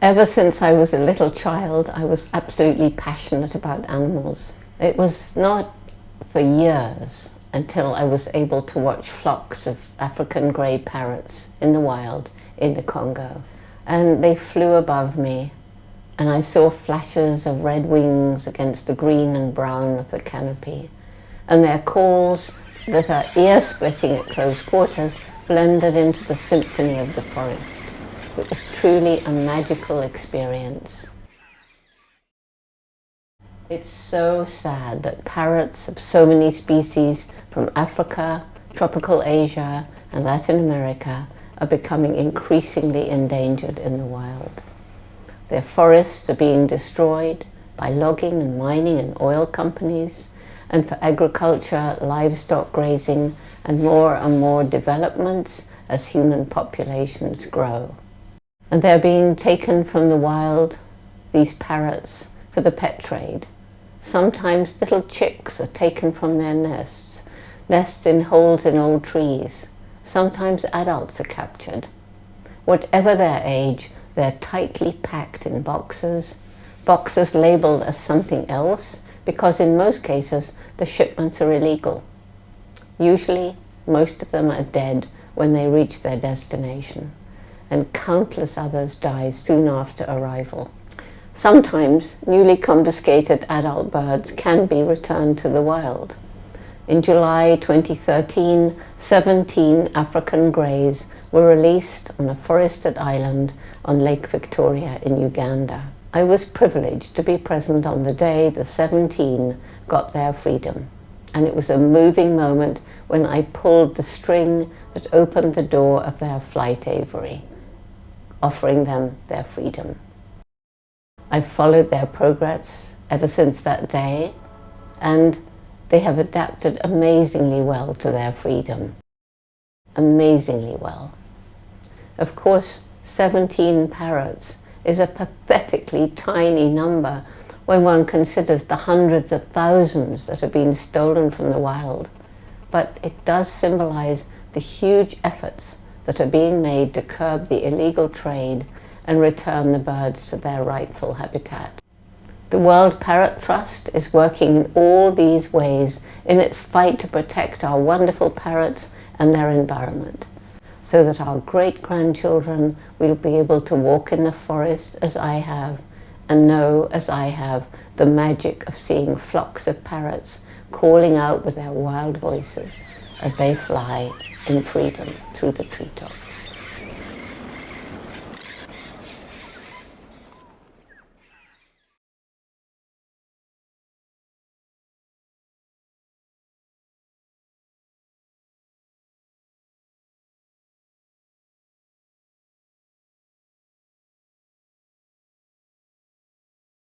Ever since I was a little child, I was absolutely passionate about animals. It was not for years until I was able to watch flocks of African grey parrots in the wild in the Congo. And they flew above me, and I saw flashes of red wings against the green and brown of the canopy. And their calls that are ear-splitting at close quarters blended into the symphony of the forest. It was truly a magical experience. It's so sad that parrots of so many species from Africa, tropical Asia, and Latin America are becoming increasingly endangered in the wild. Their forests are being destroyed by logging and mining and oil companies, and for agriculture, livestock grazing, and more developments as human populations grow. And they're being taken from the wild, these parrots, for the pet trade. Sometimes little chicks are taken from their nests in holes in old trees. Sometimes adults are captured. Whatever their age, they're tightly packed in boxes labeled as something else, because in most cases the shipments are illegal. Usually, most of them are dead when they reach their destination, and countless others die soon after arrival. Sometimes newly confiscated adult birds can be returned to the wild. In July 2013, 17 African greys were released on a forested island on Lake Victoria in Uganda. I was privileged to be present on the day the 17 got their freedom, and it was a moving moment when I pulled the string that opened the door of their flight aviary, offering them their freedom. I've followed their progress ever since that day, and they have adapted amazingly well to their freedom. Amazingly well. Of course, 17 parrots is a pathetically tiny number when one considers the hundreds of thousands that have been stolen from the wild. But it does symbolize the huge efforts that are being made to curb the illegal trade and return the birds to their rightful habitat. The World Parrot Trust is working in all these ways in its fight to protect our wonderful parrots and their environment, so that our great-grandchildren will be able to walk in the forest as I have, and know as I have the magic of seeing flocks of parrots calling out with their wild voices as they fly in freedom through the treetops.